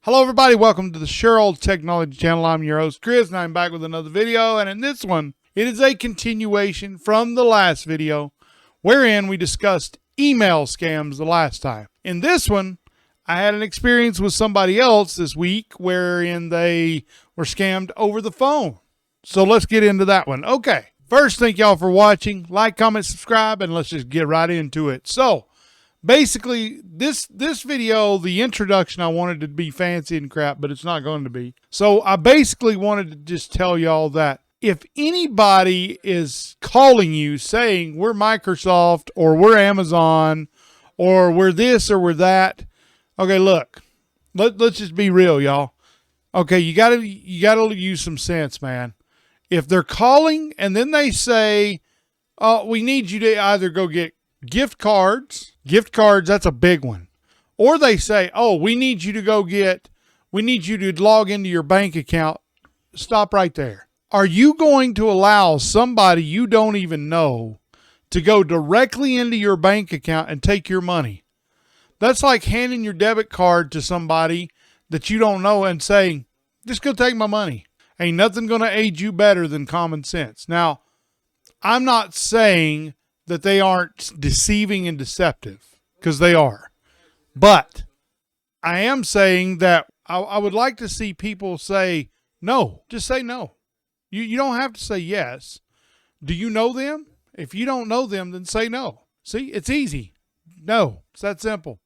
Hello everybody, welcome to the Sure Old Technology Channel. I'm your host Chris and I'm back with another video, and in this one it is a continuation from the last video wherein we discussed email scams the last time. In this one I had an experience with somebody else this week wherein they were scammed over the phone. So let's get into that one. Okay, first, thank y'all for watching. Like, comment, subscribe, and let's just get right into it. So basically, this video, the introduction, I wanted to be fancy and crap, but it's not going to be. So I basically wanted to just tell y'all that if anybody is calling you saying we're Microsoft or we're Amazon or we're this or we're that, okay, look, let's just be real, y'all. Okay, you gotta use some sense, man. If they're calling and then they say, "Oh, we need you to either go get gift cards," that's a big one. Or they say, "Oh, we need you to log into your bank account." Stop right there. Are you going to allow somebody you don't even know to go directly into your bank account and take your money? That's like handing your debit card to somebody that you don't know and saying, "Just go take my money." Ain't nothing going to aid you better than common sense. Now, I'm not saying that they aren't deceiving and deceptive, because they are. But I am saying that I would like to see people say no. Just say no. You don't have to say yes. Do you know them? If you don't know them, then say no. See, it's easy. No, it's that simple.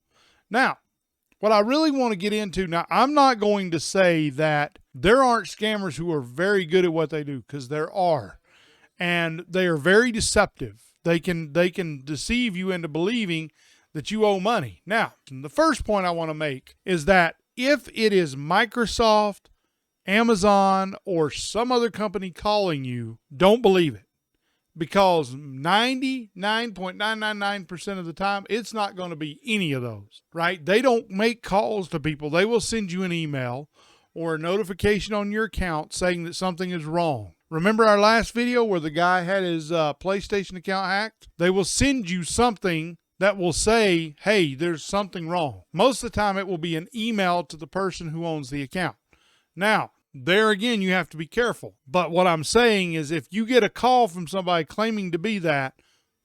Now, what I really want to get into, now I'm not going to say that there aren't scammers who are very good at what they do, because there are. And they are very deceptive. They can deceive you into believing that you owe money. Now, the first point I want to make is that if it is Microsoft, Amazon, or some other company calling you, don't believe it. Because 99.999% of the time, it's not going to be any of those, right? They don't make calls to people. They will send you an email or a notification on your account saying that something is wrong. Remember our last video where the guy had his PlayStation account hacked? They will send you something that will say, "Hey, there's something wrong." Most of the time, it will be an email to the person who owns the account. Now, there again, you have to be careful. But what I'm saying is, if you get a call from somebody claiming to be that,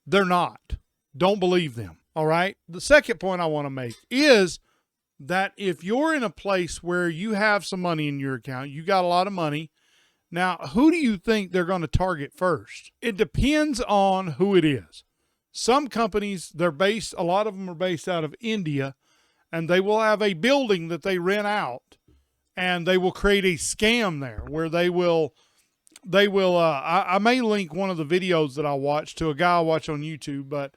they're not. Don't believe them. All right? The second point I want to make is that if you're in a place where you have some money in your account, you got a lot of money, now, who do you think they're going to target first? It depends on who it is. Some companies, a lot of them are based out of India, and they will have a building that they rent out, and they will create a scam there where they will, I may link one of the videos that I watched to a guy I watch on YouTube, but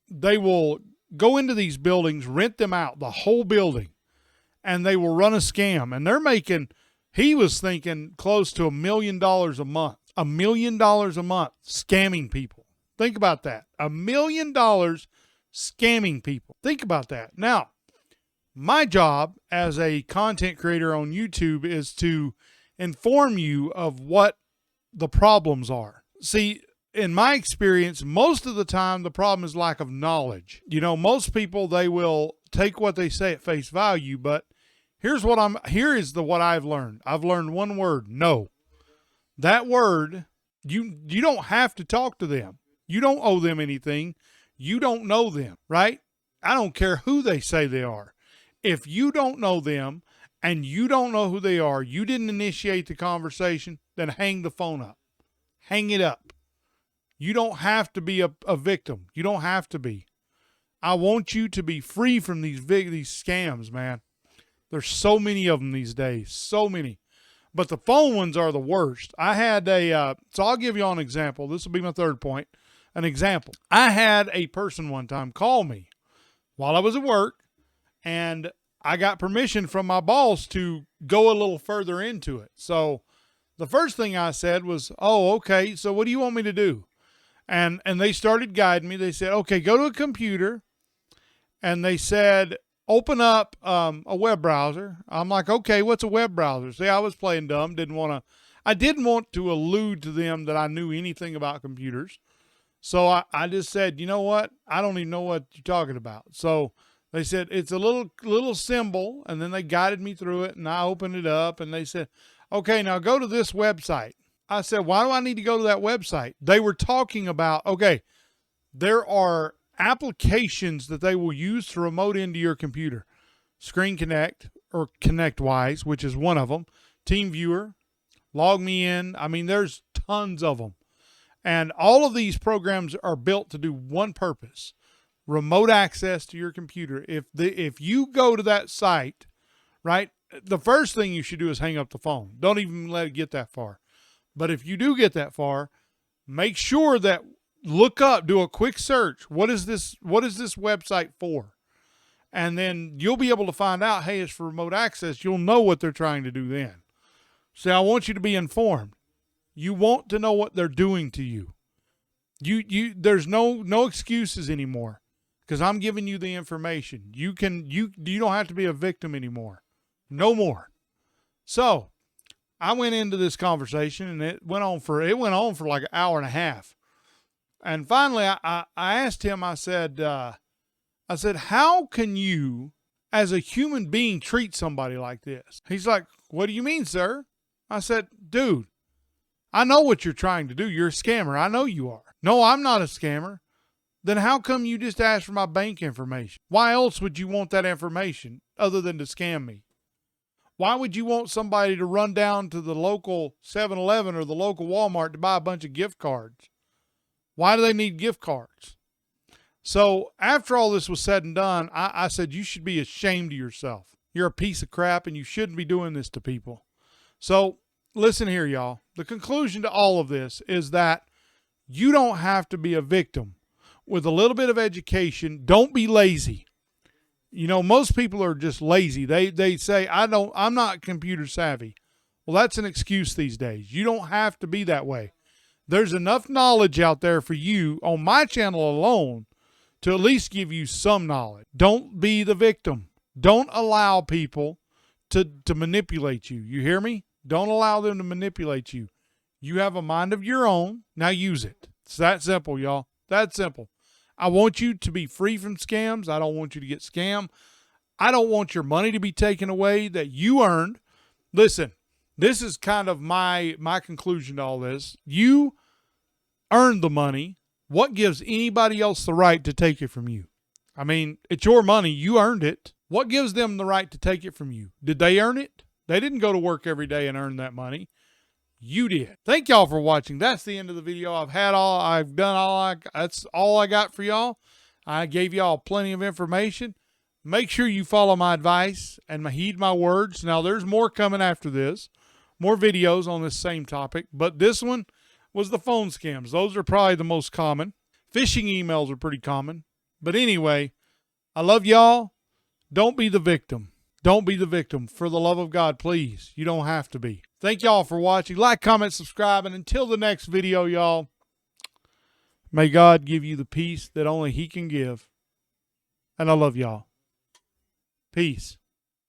they will go into these buildings, rent them out, the whole building, and they will run a scam, and they're making, he was thinking close to $1 million a month. $1 million a month scamming people. Think about that. $1 million scamming people. Think about that. Now, my job as a content creator on YouTube is to inform you of what the problems are. See, in my experience, most of the time the problem is lack of knowledge. You know, most people, they will take what they say at face value, but here is what I've learned. I've learned one word: no. That word, you don't have to talk to them. You don't owe them anything. You don't know them, right? I don't care who they say they are. If you don't know them and you don't know who they are, you didn't initiate the conversation, then hang the phone up. Hang it up. You don't have to be a victim. You don't have to be. I want you to be free from these scams, man. There's so many of them these days, so many. But the phone ones are the worst. I had so I'll give you an example. This will be my third point, an example. I had a person one time call me while I was at work, and I got permission from my boss to go a little further into it. So the first thing I said was, "Oh, okay, so what do you want me to do?" And they started guiding me. They said, "Okay, go to a computer." And they said, "Open up a web browser." I'm like, "Okay, what's a web browser?" See, I was playing dumb. I didn't want to allude to them that I knew anything about computers. So I just said, "You know what? I don't even know what you're talking about." So They said, it's a little symbol, and then they guided me through it, and I opened it up, and they said, okay, now go to this website. I said, why do I need to go to that website? They were talking about, okay, there are applications that they will use to remote into your computer. Screen Connect, or ConnectWise, which is one of them. TeamViewer, LogMeIn. I mean, there's tons of them. And all of these programs are built to do one purpose: remote access to your computer. If you go to that site, right, the first thing you should do is hang up the phone. Don't even let it get that far. But if you do get that far, make sure that do a quick search. What is this website for? And then you'll be able to find out, hey, it's for remote access. You'll know what they're trying to do then. See, I want you to be informed. You want to know what they're doing to you. There's no excuses anymore, because I'm giving you the information. You don't have to be a victim anymore. No more. So I went into this conversation, and it went on for like an hour and a half. And finally I asked him, I said, how can you as a human being treat somebody like this? He's like, what do you mean, sir? I said, dude, I know what you're trying to do. You're a scammer. I know you are. No, I'm not a scammer. Then how come you just asked for my bank information? Why else would you want that information other than to scam me? Why would you want somebody to run down to the local 7-Eleven or the local Walmart to buy a bunch of gift cards? Why do they need gift cards? So after all this was said and done, I said, you should be ashamed of yourself. You're a piece of crap, and you shouldn't be doing this to people. So listen here, y'all. The conclusion to all of this is that you don't have to be a victim. With a little bit of education, don't be lazy. You know, most people are just lazy. They say, I'm not computer savvy. Well, that's an excuse these days. You don't have to be that way. There's enough knowledge out there for you on my channel alone to at least give you some knowledge. Don't be the victim. Don't allow people to manipulate you. You hear me? Don't allow them to manipulate you. You have a mind of your own. Now use it. It's that simple, y'all. That simple. I want you to be free from scams. I don't want you to get scammed. I don't want your money to be taken away that you earned. Listen, this is kind of my conclusion to all this. You earned the money. What gives anybody else the right to take it from you? I mean, it's your money. You earned it. What gives them the right to take it from you? Did they earn it? They didn't go to work every day and earn that money. You did. Thank y'all for watching. That's the end of the video. That's all I got for y'all. I gave y'all plenty of information. Make sure you follow my advice and heed my words. Now, there's more coming after this, more videos on this same topic, but this one was the phone scams. Those are probably the most common. Phishing emails are pretty common. But anyway, I love y'all. Don't be the victim. Don't be the victim. For the love of God, please. You don't have to be. Thank y'all for watching. Like, comment, subscribe, and until the next video, y'all, may God give you the peace that only He can give. And I love y'all. Peace.